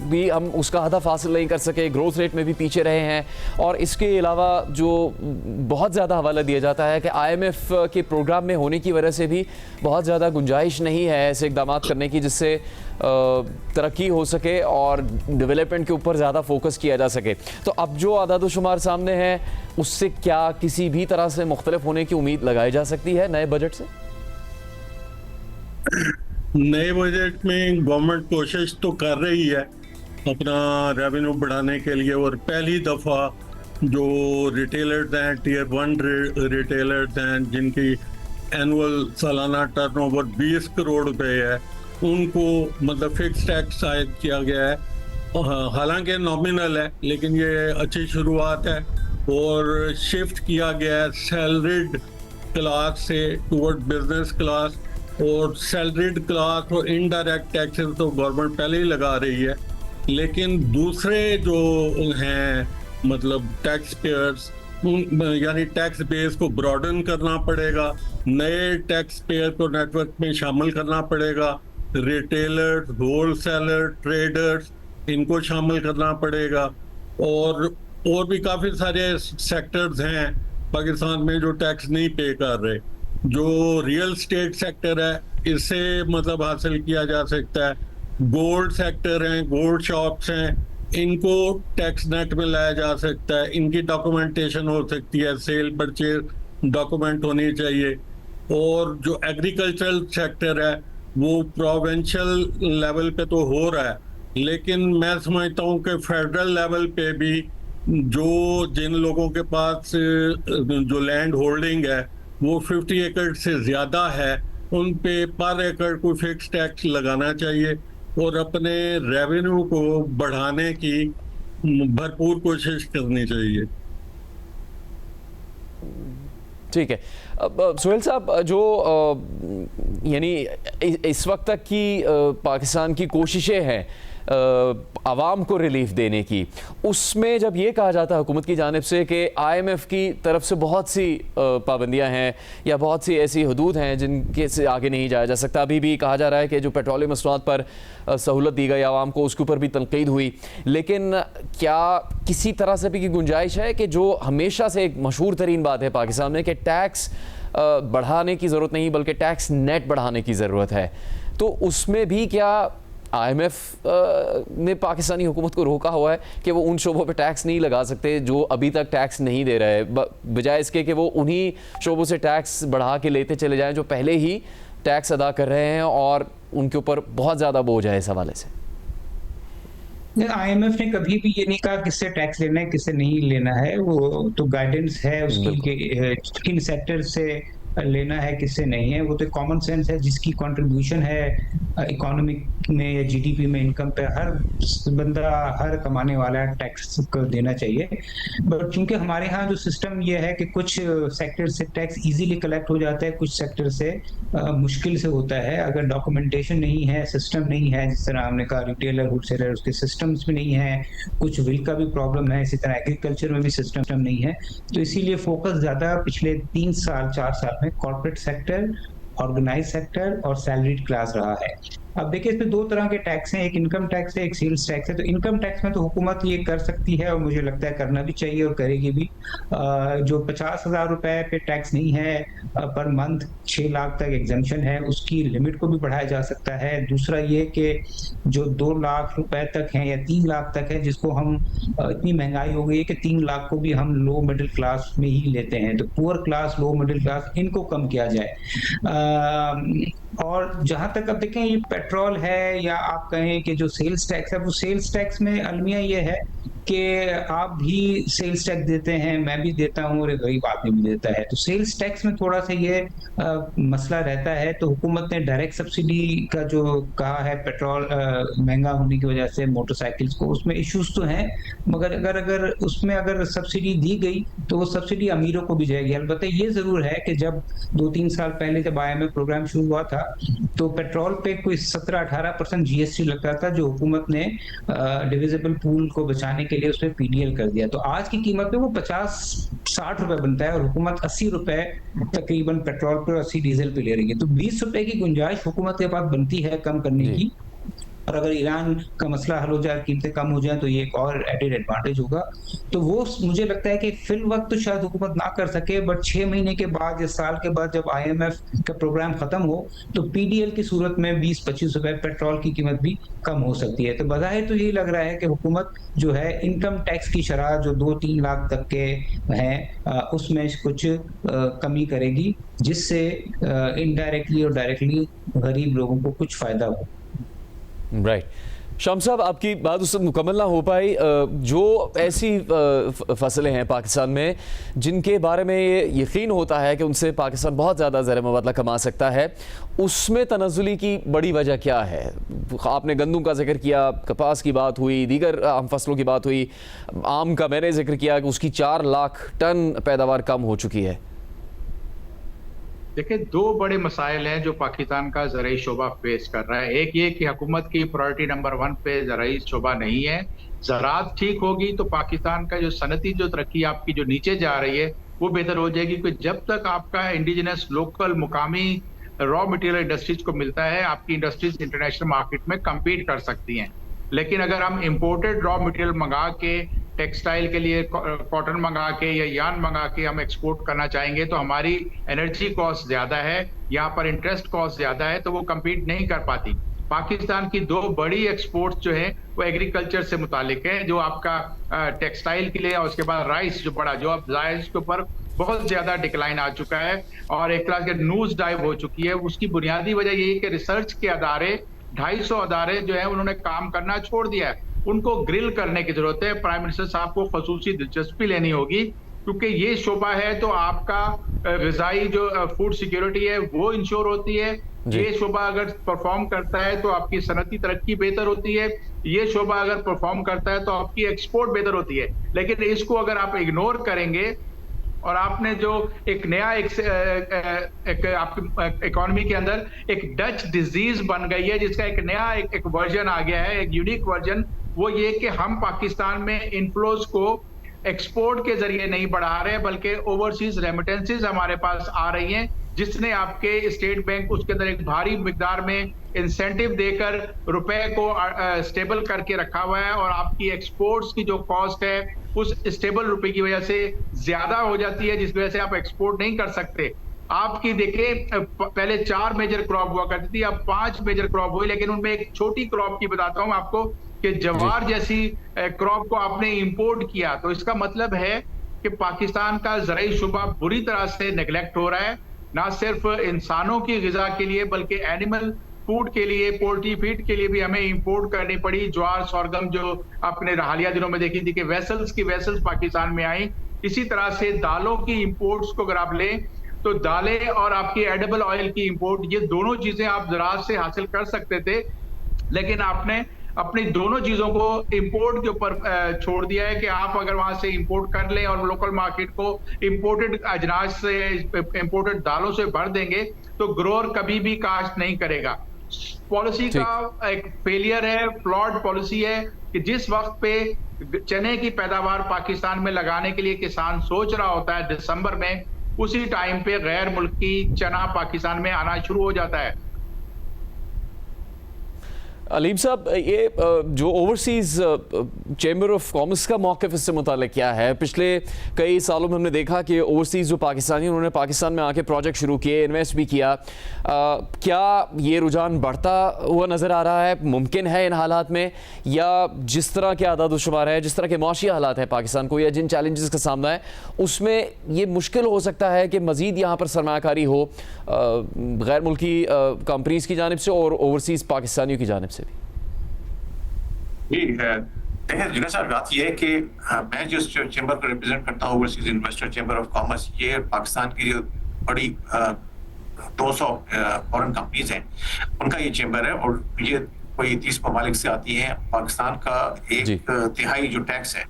भी हम उसका हदफ हासिल नहीं कर सके, ग्रोथ रेट में भी पीछे रहे हैं, और इसके अलावा जो बहुत ज़्यादा हवाला दिया जाता है कि आईएमएफ के प्रोग्राम में होने की वजह से भी बहुत ज़्यादा गुंजाइश नहीं है ऐसे इकदाम करने की जिससे तरक्की हो सके और डेवलपमेंट के ऊपर ज़्यादा फोकस किया जा सके। तो अब जो आदाद शुमार सामने हैं उससे क्या किसी भी तरह से मुख्तलिफ होने की उम्मीद लगाई जा सकती है नए बजट से? नए बजट में गवर्नमेंट कोशिश तो कर रही है अपना रेवेन्यू बढ़ाने के लिए, और पहली दफ़ा जो रिटेलर्स हैं, टीयर 1 रिटेलर्स हैं, जिनकी एनुअल सालाना टर्नओवर 20 करोड़ रुपए है, उनको मतलब फिक्स टैक्स आयद किया गया है। हालांकि नॉमिनल है, लेकिन ये अच्छी शुरुआत है। और शिफ्ट किया गया है सैलरीड क्लास से टुवर्ड बिजनेस क्लास, और सैलरीड क्लास और इनडायरेक्ट टैक्सेस तो गवर्नमेंट पहले ही लगा रही है, लेकिन दूसरे जो हैं मतलब टैक्स पेयर्स, यानी टैक्स बेस को ब्रॉडन करना पड़ेगा, नए टैक्स पेयर को नेटवर्क में शामिल करना पड़ेगा, रिटेलर्स, होलसेलर, ट्रेडर्स, इनको शामिल करना पड़ेगा। और भी काफ़ी सारे सेक्टर्स हैं पाकिस्तान में जो टैक्स नहीं पे कर रहे। जो रियल स्टेट सेक्टर है इससे मतलब हासिल किया जा सकता है। गोल्ड सेक्टर हैं, गोल्ड शॉप्स हैं, इनको टैक्स नेट में लाया जा सकता है, इनकी डॉक्यूमेंटेशन हो सकती है, सेल परचेज डॉक्यूमेंट होनी चाहिए। और जो एग्रीकल्चरल सेक्टर है वो प्रोविंशियल लेवल पे तो हो रहा है, लेकिन मैं समझता हूँ कि फेडरल लेवल पे भी जिन लोगों के पास जो लैंड होल्डिंग है वो 50 एकड़ से ज़्यादा है, उन पे पर एकड़ को फिक्स टैक्स लगाना चाहिए और अपने रेवेन्यू को बढ़ाने की भरपूर कोशिश करनी चाहिए। ठीक है। अब सुहेल साहब, जो यानी इस वक्त तक की पाकिस्तान की कोशिशें हैं आवाम को रिलीफ देने की, उसमें जब ये कहा जाता है हुकूमत की जानिब से कि आईएमएफ की तरफ से बहुत सी पाबंदियां हैं या बहुत सी ऐसी हदूद हैं जिनके से आगे नहीं जाया जा सकता। अभी भी कहा जा रहा है कि जो पेट्रोलियम मसनूआत पर सहूलत दी गई आवाम को, उसके ऊपर भी तनकीद हुई, लेकिन क्या किसी तरह से भी की गुंजाइश है कि जो हमेशा से एक मशहूर तरीन बात है पाकिस्तान में कि टैक्स बढ़ाने की ज़रूरत नहीं बल्कि टैक्स नेट बढ़ाने की ज़रूरत है, तो उसमें भी क्या आईएमएफ ने पाकिस्तानी हुकूमत को रोका हुआ है कि वो उन शोबों पे टैक्स नहीं लगा सकते जो अभी तक टैक्स नहीं दे रहे, बजाय इसके कि वो उन्हीं शोबों से टैक्स बढ़ा के लेते चले जाएं जो पहले ही टैक्स अदा कर रहे हैं और उनके ऊपर बहुत ज़्यादा बोझ है इस हवाले से? आईएमएफ ने कभी भी ये नहीं कहा किससे टैक्स लेना है किससे नहीं लेना है। वो तो गाइडेंस है उसकी किन सेक्टर से लेना है किससे नहीं है, वो तो कॉमन सेंस है। जिसकी कंट्रीब्यूशन है इकोनॉमिक में या जीडीपी में, इनकम पे, हर बंदा, हर कमाने वाला टैक्स को देना चाहिए। बट चूंकि हमारे यहाँ जो सिस्टम ये है कि कुछ सेक्टर से टैक्स इजीली कलेक्ट हो जाता है, कुछ सेक्टर से मुश्किल से होता है। अगर डॉक्यूमेंटेशन नहीं है, सिस्टम नहीं है, जिस तरह हमने कहा रिटेलर, होलसेलर, उसके सिस्टम्स भी नहीं है, कुछ विल का भी प्रॉब्लम है, इसी तरह एग्रीकल्चर में भी सिस्टम नहीं है। तो इसीलिए फोकस ज्यादा पिछले 3 साल 4 साल में कॉर्पोरेट सेक्टर, ऑर्गेनाइज सेक्टर और सैलरीड क्लास रहा है। अब देखिए इसमें 2 तरह के टैक्स हैं, एक इनकम टैक्स है, एक सेल्स टैक्स है। तो इनकम टैक्स में तो हुकूमत ये कर सकती है और मुझे लगता है करना भी चाहिए और करेगी भी। जो 50,000 रुपए पे टैक्स नहीं है पर मंथ, 6 लाख तक एग्जम्पशन है, उसकी लिमिट को भी बढ़ाया जा सकता है। दूसरा ये कि जो 2 लाख रुपए तक है या 3 लाख तक है, जिसको हम इतनी महंगाई हो गई है कि 3 लाख को भी हम लो मिडिल क्लास में ही लेते हैं, तो poor class, low middle class, इनको कम किया जाए। और जहां तक अब देखें ये पेट्रोल है या आप कहें कि जो सेल्स टैक्स है, वो सेल्स टैक्स में अलमिया ये है कि आप भी सेल्स टैक्स देते हैं, मैं भी देता हूँ और एक गरीब आदमी भी देता है। तो सेल्स टैक्स में थोड़ा सा ये मसला रहता है। तो हुकूमत ने डायरेक्ट सब्सिडी का जो कहा है, पेट्रोल महंगा होने की वजह से मोटरसाइकिल्स को, उसमें इश्यूज तो हैं, मगर अगर उसमें अगर सब्सिडी दी गई तो वो सब्सिडी अमीरों को भी जाएगी। अलबत्ता ये जरूर है कि जब 2-3 साल पहले जब IMF प्रोग्राम शुरू हुआ था तो पेट्रोल पे कोई 17-18% GST लगता था, जो हुकूमत ने डिविजिबल पूल को बचाने के लिए उसमें PDL कर दिया। तो आज की कीमत में वो 50-60 रुपए बनता है और हुकूमत 80 रुपए तकरीबन पेट्रोल पे और 80 डीजल पे ले रही है। तो 20 रुपए की गुंजाइश हुकूमत के पास बनती है कम करने की। और अगर ईरान का मसला हल हो जाए, कीमतें कम हो जाए, तो ये एक और एडेड एडवांटेज होगा। तो वो मुझे लगता है कि फिल वक्त तो शायद हुकूमत ना कर सके, बट 6 महीने के बाद या साल के बाद जब IMF का प्रोग्राम खत्म हो तो PDL की सूरत में 20-25 रुपए पेट्रोल की कीमत भी कम हो सकती है। तो बज़ाहिर तो यही लग रहा है कि हुकूमत जो है इनकम टैक्स की शरह जो 2-3 लाख तक के हैं उसमें कुछ कमी करेगी, जिससे इनडायरेक्टली और डायरेक्टली गरीब लोगों को कुछ फायदा हो। राइट शाम साहब, आपकी बात उससे मुकम्मल ना हो पाई। जो ऐसी फसलें हैं पाकिस्तान में जिनके बारे में ये यकीन होता है कि उनसे पाकिस्तान बहुत ज़्यादा ज़र मुबादला कमा सकता है, उसमें तनज़ुली की बड़ी वजह क्या है? आपने गंदम का जिक्र किया, कपास की बात हुई, दीगर आम फसलों की बात हुई, आम का मैंने जिक्र किया कि उसकी 4 लाख टन पैदावार कम हो चुकी है। देखिए, 2 बड़े मसाइल हैं जो पाकिस्तान का ज़राई शोबा फेस कर रहा है। एक ये कि हुकूमत की प्रायोरिटी नंबर 1 पे ज़राई शोबा नहीं है। ज़राअत ठीक होगी तो पाकिस्तान का जो सनती जो तरक्की आपकी जो नीचे जा रही है वो बेहतर हो जाएगी, क्योंकि जब तक आपका इंडिजिनस लोकल मुकामी रॉ मटेरियल इंडस्ट्रीज को मिलता है, आपकी इंडस्ट्रीज इंटरनेशनल मार्केट में कम्पीट कर सकती हैं। लेकिन अगर हम इम्पोर्टेड रॉ मटेरियल मंगा के, टेक्सटाइल के लिए कॉटन मंगा के या यार्न मंगा के हम एक्सपोर्ट करना चाहेंगे तो हमारी एनर्जी कॉस्ट ज्यादा है, यहाँ पर इंटरेस्ट कॉस्ट ज्यादा है, तो वो कम्पीट नहीं कर पाती। पाकिस्तान की 2 बड़ी एक्सपोर्ट्स जो है वो एग्रीकल्चर से मुतालिक है, जो आपका टेक्सटाइल के लिए, और उसके बाद राइस जो बड़ा, जो अब राइस के ऊपर बहुत ज्यादा डिक्लाइन आ चुका है और एक तरह के नोज डाइव हो चुकी है। उसकी बुनियादी वजह यही कि रिसर्च के अदारे, 250 अदारे जो है उन्होंने काम करना छोड़ दिया है। उनको ग्रिल करने की जरूरत है। प्राइम मिनिस्टर साहब को खसूसी दिलचस्पी लेनी होगी, क्योंकि ये शोबा है तो आपका ग़िज़ाई जो फूड सिक्योरिटी है वो इंश्योर होती है। ये शोबा अगर परफॉर्म करता है तो आपकी सनती तरक्की बेहतर होती है। ये शोबा अगर परफॉर्म करता है तो आपकी एक्सपोर्ट बेहतर होती है। लेकिन इसको अगर आप इग्नोर करेंगे और आपने जो एक नया एक आपकी इकोनॉमी के अंदर एक डच डिजीज बन गई है, जिसका एक नया एक वर्जन आ गया है, एक यूनिक वर्जन, वो ये कि हम पाकिस्तान में इनफ्लोज को एक्सपोर्ट के जरिए नहीं बढ़ा रहे, बल्कि ओवरसीज रेमिटेंसेस हमारे पास आ रही हैं, जिसने आपके स्टेट बैंक उसके अंदर एक भारी मिकदार में इंसेंटिव देकर रुपए को स्टेबल करके रखा हुआ है और आपकी एक्सपोर्ट्स की जो कॉस्ट है उस स्टेबल रुपए की वजह से ज्यादा हो जाती है, जिस वजह से आप एक्सपोर्ट नहीं कर सकते। आपकी देखिए, पहले 4 मेजर क्रॉप हुआ करती थी, अब 5 मेजर क्रॉप हुई, लेकिन उनमें एक छोटी क्रॉप की बताता हूं आपको कि जवार जैसी क्रॉप को आपने इंपोर्ट किया। तो इसका मतलब है कि पाकिस्तान का ज़राई शुबा बुरी तरह से नेग्लेक्ट हो रहा है, ना सिर्फ इंसानों की ग़िज़ा के लिए बल्कि एनिमल फूड के लिए, पोल्ट्री फीड के लिए भी हमें इंपोर्ट करनी पड़ी। ज्वार, सोरगम जो आपने हालिया दिनों में देखी थी कि वेसल्स पाकिस्तान में आई। इसी तरह से दालों की इंपोर्ट्स को अगर आप लें तो दालें और आपकी एडिबल ऑयल की इंपोर्ट, ये दोनों चीजें आप ज़राअत से हासिल कर सकते थे, लेकिन आपने अपनी दोनों चीजों को इंपोर्ट के ऊपर छोड़ दिया है कि आप अगर वहां से इंपोर्ट कर लें और लोकल मार्केट को इंपोर्टेड अजनास से, इंपोर्टेड दालों से भर देंगे तो ग्रोअर कभी भी काश्त नहीं करेगा। पॉलिसी का एक फेलियर है, फ्लॉड पॉलिसी है कि जिस वक्त पे चने की पैदावार पाकिस्तान में लगाने के लिए किसान सोच रहा होता है दिसंबर में, उसी टाइम पे गैर मुल्की चना पाकिस्तान में आना शुरू हो जाता है। अलीम साहब, ये जो ओवरसीज़ चैम्बर ऑफ कॉमर्स का मौक़िफ़ इससे मुताल्लिक़ क्या है? पिछले कई सालों में हमने देखा कि ओवरसीज़ जो पाकिस्तानी, उन्होंने पाकिस्तान में आके प्रोजेक्ट शुरू किए, इन्वेस्ट भी किया। क्या ये रुझान बढ़ता हुआ नज़र आ रहा है? मुमकिन है इन हालात में, या जिस तरह के आदाद-ओ-शुमार है, जिस तरह के माशी हालात हैं पाकिस्तान को, या जिन चैलेंजेस का सामना है, उसमें ये मुश्किल हो सकता है कि मज़ीद यहाँ पर सरमायाकारी हो गैर मुल्की कंपनीज़ की जानिब से और ओवरसीज़ पाकिस्तानियों की जानिब से भी? जी, देखिए जुनेद साहब, बात यह है कि मैं जिस चैम्बर को रिप्रेजेंट करता हूँ, overseas investor chamber of commerce, ये पाकिस्तान की जो बड़ी 200 फॉरेन कंपनीज हैं, उनका ये चैम्बर है, और ये कोई 30 ममालिक से आती हैं। पाकिस्तान का 1/3 जो टैक्स है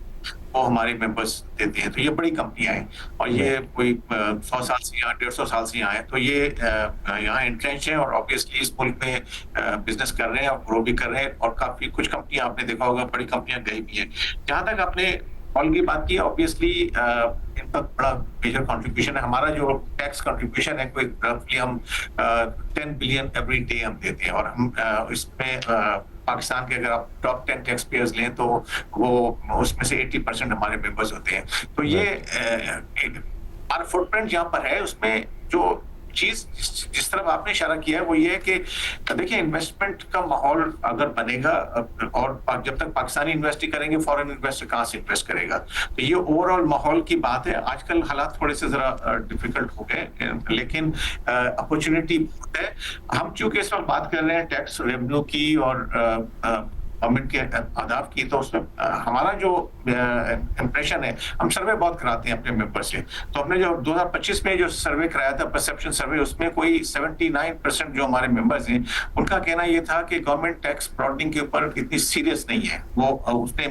वो हमारे मेंबर्स देते हैं। तो ये बड़ी कंपनियां हैं, और ये कोई 100 साल से यहाँ 150 साल से यहाँ है, तो ये यहाँ एंट्रेंच है और ऑब्वियसली इस मुल्क में बिजनेस कर रहे हैं और ग्रो भी कर रहे हैं। और काफी कुछ कंपनियां आपने देखा होगा, बड़ी कंपनियां गई भी हैं। जहां तक आपने कॉल की बात की, ऑब्वियसली इनका बड़ा मेजर कंट्रीब्यूशन है। हमारा जो टैक्स कंट्रीब्यूशन है, कोई रफली हम 10 बिलियन एवरी डे हम देते हैं, और हम इसमें पाकिस्तान के अगर आप टॉप 10 टैक्स पेयर्स लें तो वो उसमें से 80% हमारे मेंबर्स होते हैं। तो ये हमारा फुटप्रिंट यहाँ पर है। उसमें जो चीज जिस तरफ आपने इशारा किया है वो ये है कि देखिए, इन्वेस्टमेंट का माहौल अगर बनेगा, और जब तक पाकिस्तानी इन्वेस्ट ही करेंगे, फॉरेन इन्वेस्टर कहाँ से इन्वेस्ट करेगा? तो ये ओवरऑल माहौल की बात है। आजकल हालात थोड़े से जरा डिफिकल्ट हो गए, लेकिन अपॉर्चुनिटी है। हम चूंकि इस वक्त बात कर रहे हैं टैक्स रेवेन्यू की और गवर्नमेंट के आदाब की, तो उसमें हमारा जो इम्प्रेशन है, हम सर्वे बहुत कराते हैं अपने मेंबर से। तो हमने जो 2025 में जो सर्वे कराया था, परसेप्शन सर्वे, उसमें कोई 79% जो हमारे मेंबर्स हैं, उनका कहना ये था कि गवर्नमेंट टैक्स ब्रॉडनिंग के ऊपर इतनी सीरियस नहीं है। वो उसने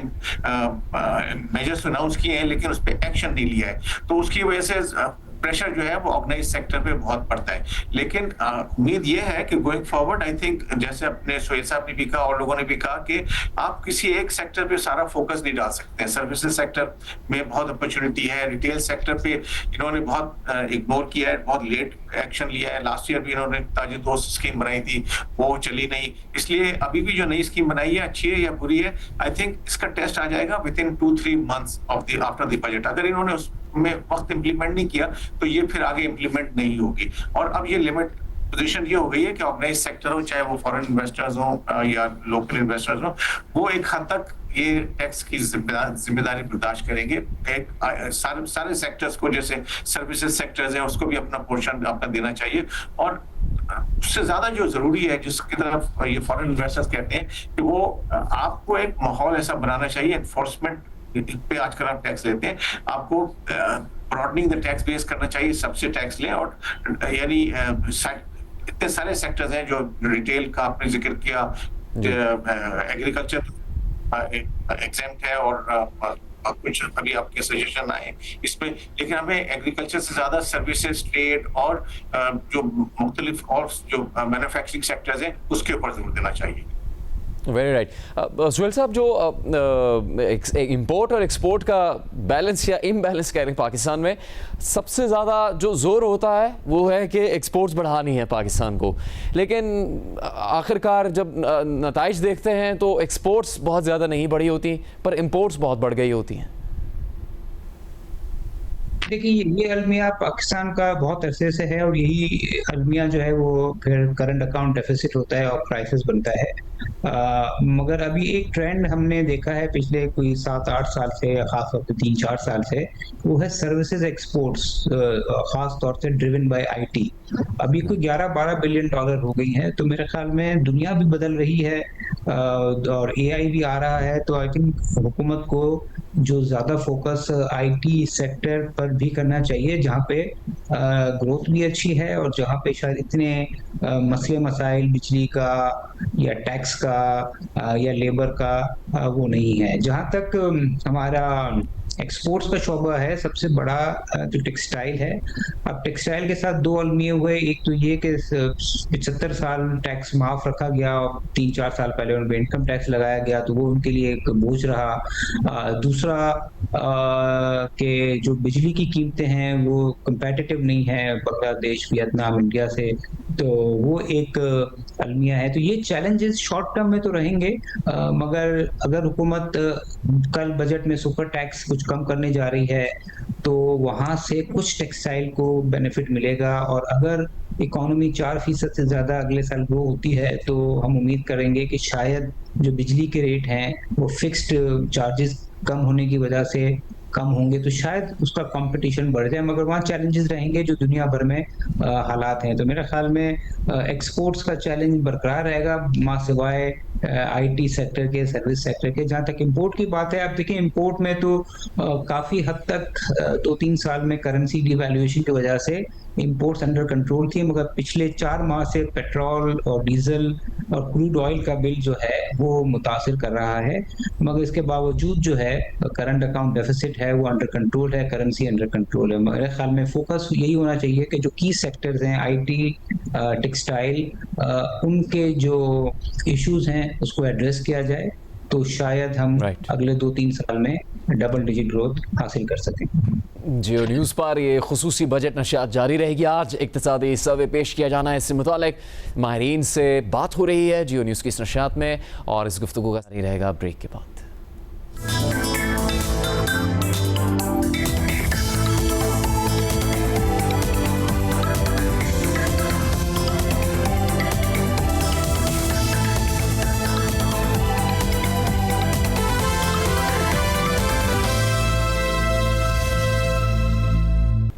मेजर्स अनाउंस किए हैं, लेकिन उस पर एक्शन नहीं लिया है। तो उसकी वजह से प्रेशर जो है वो ऑर्गेनाइज सेक्टर पे बहुत पड़ता है। लेकिन उम्मीद ये है कि गोइंग फॉरवर्ड, आई थिंक, जैसे अपने सोहेल साहब ने भी कहा और लोगों ने भी कहा, कि आप किसी एक सेक्टर पे सारा फोकस नहीं डाल सकते हैं। सर्विसेज सेक्टर में बहुत अपॉर्चुनिटी है, रिटेल सेक्टर पे इन्होंने बहुत इग्नोर किया है, बहुत लेट एक्शन लिया है। लास्ट ईयर भी इन्होंने ताजी दोस्त स्कीम बनाई थी, वो चली नहीं। इसलिए अभी भी जो नई स्कीम बनाई है, अच्छी है या बुरी है, आई थिंक इसका टेस्ट आ जाएगा with in 2-3 months after the budget. अगर इन्होंने उसमें वक्त इंप्लीमेंट नहीं किया तो ये फिर आगे इंप्लीमेंट नहीं होगी। और अब ये लिमिट पोजीशन ये हो गई है कि ऑर्गेनाइज सेक्टर हो, चाहे वो फॉरेन इन्वेस्टर्स हो या लोकल इन्वेस्टर्स हो, वो एक हद तक ये टैक्स की जिम्मेदारी बर्दाश्त करेंगे। एक सारे सेक्टर्स को, जैसे सर्विसेज सेक्टर्स हैं, उसको भी अपना पोर्शन अपना देना चाहिए। और उससे ज्यादा जो जरूरी है, जिसकी तरफ ये फॉरेन इन्वेस्टर्स कहते हैं, कि वो आपको एक माहौल ऐसा बनाना चाहिए, एनफोर्समेंट पे आजकल आप टैक्स लेते हैं, आपको ब्रॉडनिंग द टैक्स बेस करना चाहिए, सबसे टैक्स लें। और यानी इतने सारे सेक्टर्स हैं, जो रिटेल का आपने जिक्र किया, एग्रीकल्चर एग्जेम्प्ट है, और कुछ अभी आपके सजेशन आए इसमें, लेकिन हमें एग्रीकल्चर से ज्यादा सर्विसेज, ट्रेड और जो मुख्तलिफ और जो मैन्युफैक्चरिंग सेक्टर्स हैं, उसके ऊपर जोर देना चाहिए। Very right. सुहेल साहब, जो इंपोर्ट और एक्सपोर्ट का बैलेंस या इम्बैलेंस कह रहे हैं पाकिस्तान में, सबसे ज़्यादा जो ज़ोर होता है वो है कि एक्सपोर्ट्स बढ़ानी है पाकिस्तान को, लेकिन आखिरकार जब नताइज देखते हैं तो एक्सपोर्ट्स बहुत ज़्यादा नहीं बढ़ी होती, पर इम्पोर्ट्स बहुत बढ़ गई होती हैं। देखिए, ये अलमिया पाकिस्तान का बहुत अरसे से है, और यही अलमिया जो है वो फिर करंट अकाउंट डेफिसिट होता है और क्राइसिस बनता है। मगर अभी एक ट्रेंड हमने देखा है पिछले कोई 7-8 साल से, खासतौर से 3-4 साल से, वो है सर्विसेज एक्सपोर्ट्स, खास तौर से ड्रिवन बाय आईटी। अभी कोई 11-12 बिलियन डॉलर हो गई है। तो मेरे ख्याल में दुनिया भी बदल रही है, और एआई भी आ रहा है। तो आई थिंक हुकूमत को जो ज्यादा फोकस आईटी सेक्टर पर भी करना चाहिए, जहाँ पे ग्रोथ भी अच्छी है, और जहाँ पे शायद इतने मसले मसाइल बिजली का या टैक्स का या लेबर का वो नहीं है। जहाँ तक हमारा एक्सपोर्ट्स का शोबा है, सबसे बड़ा जो टेक्सटाइल है। अब टेक्सटाइल के साथ दो अलमिए हुए, एक तो ये कि 75 साल टैक्स माफ रखा गया, 3-4 साल पहले उन पे इनकम टैक्स लगाया गया, तो वो उनके लिए एक बोझ रहा। दूसरा कि जो बिजली की कीमतें हैं वो कंपेटिटिव नहीं है बांग्लादेश, वियतनाम, इंडिया से। तो वो एक अलमिया है। तो ये चैलेंजेस शॉर्ट टर्म में तो रहेंगे, मगर अगर हुकूमत कल बजट में सुपर टैक्स कुछ कम करने जा रही है तो वहां से कुछ टेक्सटाइल को बेनिफिट मिलेगा, और अगर इकोनॉमी 4% से ज्यादा अगले साल ग्रो होती है तो हम उम्मीद करेंगे कि शायद जो बिजली के रेट हैं वो फिक्स्ड चार्जेस कम होने की वजह से कम होंगे, तो शायद उसका कंपटीशन बढ़ जाए। मगर वहाँ चैलेंजेस रहेंगे जो दुनिया भर में हालात हैं। तो मेरे ख्याल में एक्सपोर्ट्स का चैलेंज बरकरार रहेगा, मां सिवाय आईटी सेक्टर के, सर्विस सेक्टर के। जहां तक इंपोर्ट की बात है, आप देखिए इंपोर्ट में तो काफी हद तक 2-3 साल में करेंसी डिवैल्यूएशन की वजह से इंपोर्ट्स अंडर कंट्रोल थी, मगर पिछले 4 माह से पेट्रोल और डीजल और क्रूड ऑयल का बिल जो है वो मुतासिर कर रहा है। मगर इसके बावजूद जो है करंट अकाउंट डेफिसिट है वो अंडर कंट्रोल है, करेंसी अंडर कंट्रोल है। मेरे ख्याल में फोकस यही होना चाहिए कि जो की सेक्टर्स हैं, आईटी, टेक्सटाइल, उनके जो इश्यूज हैं उसको एड्रेस किया जाए, तो शायद हम अगले 2-3 साल में डबल डिजिट ग्रोथ हासिल कर सकें। जियो न्यूज़ पर ये खुसूसी बजट नशियात जारी रहेगी। आज इक्तिसादी सर्वे पेश किया जाना है, इससे मुतालिक माहिरीन से बात हो रही है जियो न्यूज़ की इस नशियात में, और इस गुफ्तगू का जारी रहेगा ब्रेक के बाद।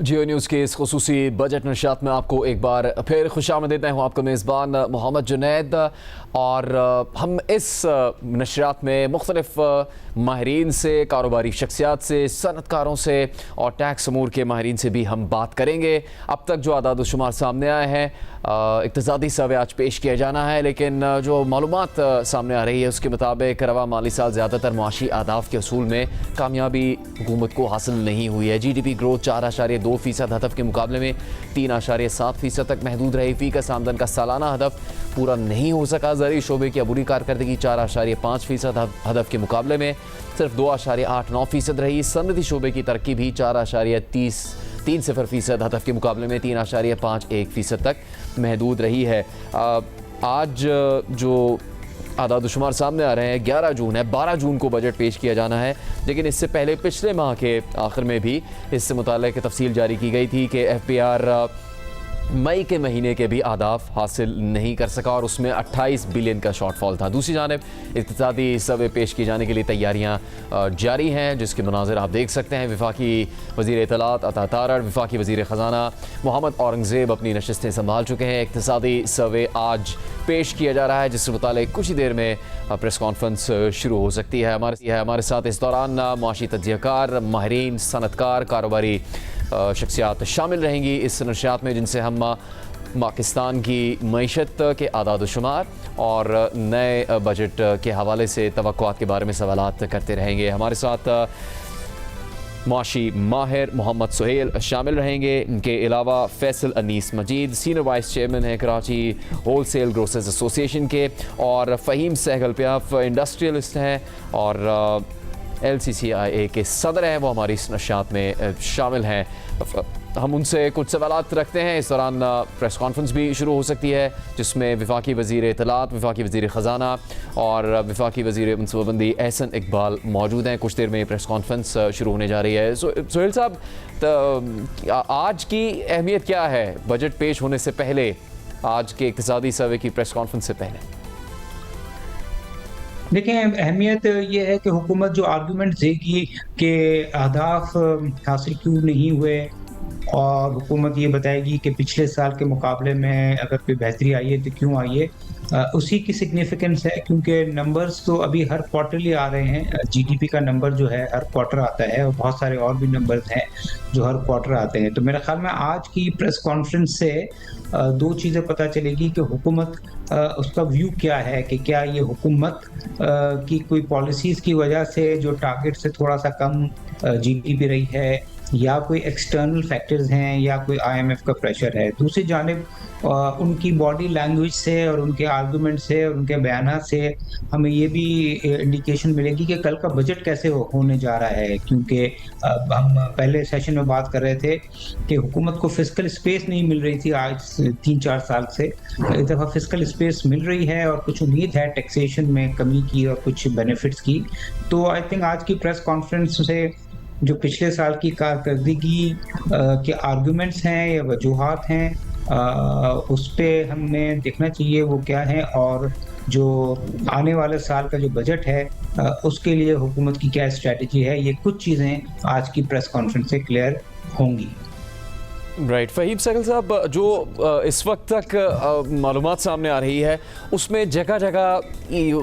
जियो न्यूज़ के इस खुसूसी बजट नशियात में आपको एक बार फिर खुशामदीद। मैं हूँ आपका मेज़बान मोहम्मद जुनैद, और हम इस नशियात में मुख्तलिफ माहिरीन से, कारोबारी शख्सियात से, सनतकारों से और टैक्स अमूर के माहिरीन से भी हम बात करेंगे। अब तक जो आदाद शुमार सामने आए हैं, इक्तिसादी सर्वे आज पेश किया जाना है, लेकिन जो मालूमात सामने आ रही है उसके मुताबिक रवा माली साल ज़्यादातर मुआशी अहदाफ के असूल में कामयाबी हुकूमत को हासिल नहीं हुई है। GDP ग्रोथ 4.2% हदफ के मुकाबले में 3.7% तक महदूद रही। फी का आमदन का सालाना हदफ पूरा नहीं हो सका। ज़रूरी शोबे की अबूरी कारकर्दगी 4.5% हदफ के मुकाबले में सिर्फ 2.89% रही। सनदी शोबे की तरक्की भी 4.30% हदफ के मुकाबले में 3.51% तक महदूद रही है। आज जो आदाद शुमार सामने आ रहे हैं, 11 जून है, 12 जून को बजट पेश किया जाना है, लेकिन इससे पहले पिछले माह के आखिर में भी इससे मुताल्लिक़ तफसील जारी की गई थी कि FPR मई के महीने के भी आदाफ हासिल नहीं कर सका और उसमें 28 बिलियन का शॉर्टफॉल था। दूसरी जानिब इक्तिसादी सर्वे पेश किए जाने के लिए तैयारियां जारी हैं, जिसके मनाज़िर आप देख सकते हैं। वफाकी वज़ीर इत्तलात अता तारड़, वफाकी वज़ीर ख़ज़ाना मोहम्मद औरंगज़ेब अपनी नशिस्तें संभाल चुके हैं। इक्तिसादी सर्वे आज पेश किया जा रहा है, जिससे मुताल्लिक़ कुछ ही देर में प्रेस कॉन्फ्रेंस शुरू हो सकती है। हमारे साथ इस दौरान मुआशी तज्ज़ियाकार, माहिरीन, सनतकार, कारोबारी शख्सियात शामिल रहेंगी इस नशियात में, जिनसे हम पाकिस्तान की मईशत के आदाद शुमार और नए बजट के हवाले से तवक्कुआत के बारे में सवालात करते रहेंगे। हमारे साथ मुआशी माहिर मोहम्मद सुहेल शामिल रहेंगे। इनके अलावा Faisal Anees Majeed senior vice chairman हैं Karachi wholesale grocers association के, और फ़हीम सहगल पियाफ इंडस्ट्रियलिस्ट हैं और LCCIA के सदर हैं, वो हमारी इस नशियात में शामिल हैं। हम उनसे कुछ सवालात रखते हैं। इस दौरान प्रेस कॉन्फ्रेंस भी शुरू हो सकती है, जिसमें वफाकी वज़ीर इत्तलात, वफाकी वज़ीर ख़ज़ाना और वफाकी वज़ीर मनसूबाबंदी एहसन इकबाल मौजूद हैं। कुछ देर में प्रेस कॉन्फ्रेंस शुरू होने जा रही है। सुहेल साहब, आज की अहमियत क्या है बजट पेश होने से पहले, आज के इक्तिसादी सर्वे की प्रेस कॉन्फ्रेंस से पहले? देखिए, अहमियत ये है कि हुकूमत जो आर्गूमेंट देगी कि अहदाफ हासिल क्यों नहीं हुए, और हुकूमत ये बताएगी कि पिछले साल के मुकाबले में अगर कोई बेहतरी आई है तो क्यों आई है, उसी की सिग्निफिकेंस है। क्योंकि नंबर्स तो अभी हर क्वार्टरली आ रहे हैं। GDP का नंबर जो है हर क्वार्टर आता है, और बहुत सारे और भी नंबर्स हैं जो हर क्वार्टर आते हैं। तो मेरे ख्याल में आज की प्रेस कॉन्फ्रेंस से 2 चीज़ें पता चलेगी कि हुकूमत उसका व्यू क्या है, कि क्या ये हुकूमत की कोई पॉलिसीज़ की वजह से जो टारगेट से थोड़ा सा कम GDP रही है, या कोई एक्सटर्नल फैक्टर्स हैं या कोई आईएमएफ का प्रेशर है। दूसरी जानिब उनकी बॉडी लैंग्वेज से और उनके आर्गुमेंट से और उनके बयानात से हमें ये भी इंडिकेशन मिलेगी कि कल का बजट कैसे होने जा रहा है, क्योंकि हम पहले सेशन में बात कर रहे थे कि हुकूमत को फिस्कल स्पेस नहीं मिल रही थी आज 3-4 साल से। इस दफ़ा फिस्कल स्पेस मिल रही है और कुछ उम्मीद है टैक्सेशन में कमी की और कुछ बेनिफिट्स की। तो आई थिंक आज की प्रेस कॉन्फ्रेंस से जो पिछले साल की कारकर्दगी के आर्गुमेंट्स हैं या वजूहात हैं, उस पे हमें देखना चाहिए वो क्या है, और जो आने वाले साल का जो बजट है उसके लिए हुकूमत की क्या स्ट्रेटजी है। ये कुछ चीज़ें आज की प्रेस कॉन्फ्रेंस से क्लियर होंगी। राइट फहीम सहगल साहब, जो इस वक्त तक मालूमात सामने आ रही है उसमें जगह जगह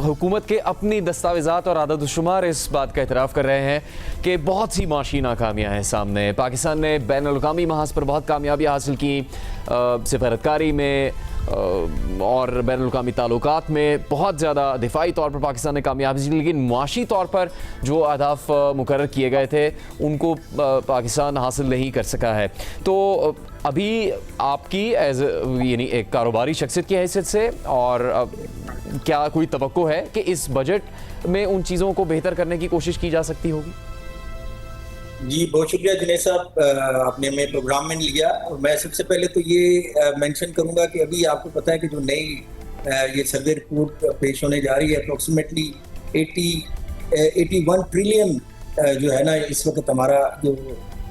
हुकूमत के अपनी दस्तावेज़ात और आदत-ओ-शुमार इस बात का एतराफ़ कर रहे हैं कि बहुत सी माशी नाकामियाँ हैं सामने। पाकिस्तान ने बैनुल-अक़वामी महाज पर बहुत कामयाबी हासिल की, सफ़ारतकारी में और बैनुल-अक़वामी ताल्लुकात में बहुत ज़्यादा दिफाई तौर पर पाकिस्तान ने कामयाबी हासिल की, लेकिन मुआशी तौर पर जो अहदाफ मुकर्रर किए गए थे उनको पाकिस्तान हासिल नहीं कर सका है। तो अभी आपकी यानी एक कारोबारी शख्सियत की हैसियत से और क्या कोई तवक्को है कि इस बजट में उन चीज़ों को बेहतर करने की कोशिश की जा सकती होगी? जी बहुत शुक्रिया जुनैद साहब, आपने हमें प्रोग्राम में लिया। और मैं सबसे पहले तो ये मेंशन करूंगा कि अभी आपको पता है कि जो नई ये सर्वे रिपोर्ट पेश होने जा रही है, अप्रोक्सीमेटली 81 ट्रिलियन जो है ना इस वक्त हमारा जो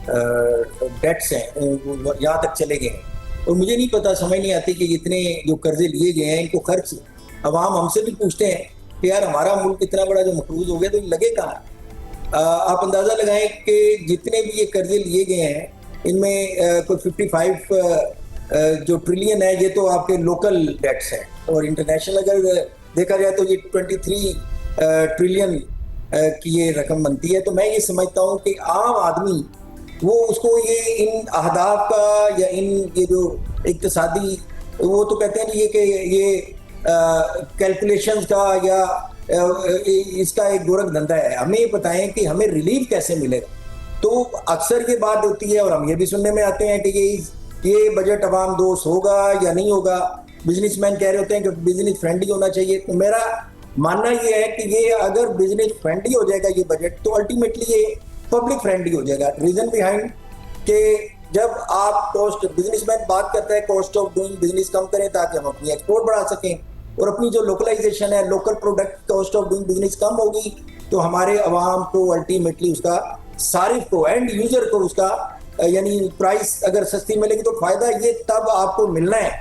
डेट्स हैं वो यहाँ तक चले गए हैं। और मुझे नहीं पता, समझ नहीं आती कि इतने जो कर्जे लिए गए हैं इनको खर्च अवाम हमसे भी पूछते हैं कि यार हमारा मुल्क इतना बड़ा जो मकरूज हो गया तो लगे कहाँ। आप अंदाज़ा लगाएं कि जितने भी ये कर्जे लिए गए हैं इनमें कोई 55 जो ट्रिलियन है ये तो आपके लोकल डेट्स हैं, और इंटरनेशनल अगर देखा जाए तो ये 23 ट्रिलियन की ये रकम बनती है। तो मैं ये समझता हूँ कि आम आदमी वो उसको ये इन अहदाफ का या इन ये जो इक्तिसादी वो तो कहते हैं ये कि ये कैलकुलेशंस का या इसका एक गोरख धंधा है। हमें ये बताएं कि हमें रिलीफ कैसे मिलेगा। तो अक्सर ये बात होती है और हम ये भी सुनने में आते हैं कि ये बजट अवाम दोस्त होगा या नहीं होगा। बिजनेसमैन कह रहे होते हैं कि बिजनेस फ्रेंडली होना चाहिए। तो मेरा मानना ये है कि ये अगर बिजनेस फ्रेंडली हो जाएगा ये बजट तो अल्टीमेटली ये पब्लिक फ्रेंडली हो जाएगा। रीजन बिहाइंड कि जब आप कॉस्ट, बिजनेसमैन बात करता है कॉस्ट ऑफ डूइंग बिजनेस कम करें ताकि हम अपनी एक्सपोर्ट बढ़ा सकें, और अपनी जो लोकलाइजेशन है, local product cost of doing business कम होगी तो हमारे अवाम को अल्टीमेटली उसका सारिफ को, एंड यूजर को उसका यानी प्राइस अगर सस्ती मिलेगी तो फायदा ये तब आपको मिलना है,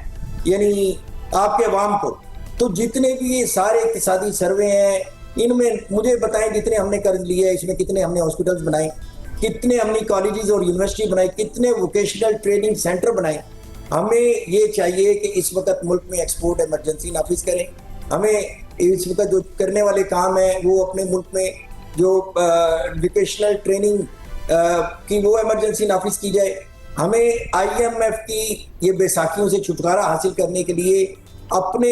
यानी आपके अवाम को। तो जितने भी ये सारे इक्तिसादी सर्वे हैं इनमें मुझे बताएं जितने हमने कर्ज लिए है, इसमें कितने हमने हॉस्पिटल्स बनाए, कितने हमने कॉलेजेस और यूनिवर्सिटी बनाए, कितने वोकेशनल ट्रेनिंग सेंटर बनाए। हमें ये चाहिए कि इस वक्त मुल्क में एक्सपोर्ट इमरजेंसी नाफिज करें। हमें इस वक्त जो करने वाले काम है वो अपने मुल्क में जो वोकेशनल ट्रेनिंग की वो इमरजेंसी नाफिज की जाए। हमें IMF की ये बैसाखियों से छुटकारा हासिल करने के लिए अपने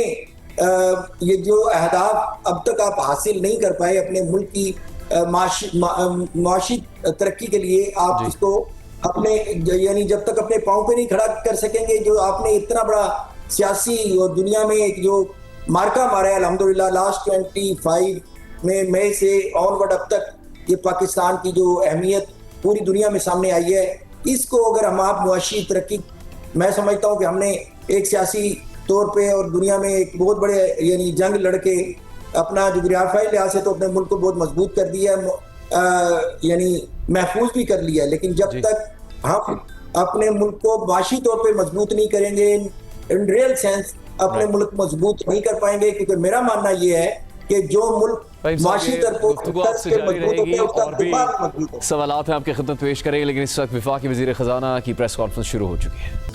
ये जो अहदाफ अब तक आप हासिल नहीं कर पाए अपने मुल्क की माशी तरक्की के लिए, आप इसको अपने यानी जब तक अपने पाँव पे नहीं खड़ा कर सकेंगे, जो आपने इतना बड़ा सियासी और दुनिया में एक जो मार्का मारा है अल्हम्दुलिल्लाह लास्ट 25 में मई से ऑनवर्ड अब तक, ये पाकिस्तान की जो अहमियत पूरी दुनिया में सामने आई है, इसको अगर हम आप मुआशी तरक्की, मैं समझता हूँ कि हमने एक सियासी तौर पे और दुनिया में एक बहुत बड़े यानी जंग लड़के अपना जुग्राफियाई लिहाज से तो अपने मुल्क को बहुत मजबूत कर दिया है, यानी महफूज भी कर लिया। लेकिन जब तक हम अपने मुल्क को माशी तौर पे मजबूत नहीं करेंगे, इन रियल सेंस अपने मुल्क मजबूत नहीं कर पाएंगे, क्योंकि मेरा मानना ये है कि जो मुल्क माशी सवालात हैं आपकी खिदमत पेश करेंगे, लेकिन इस वक्त वफाकी वज़ीर ख़ज़ाना की प्रेस कॉन्फ्रेंस शुरू हो चुकी है।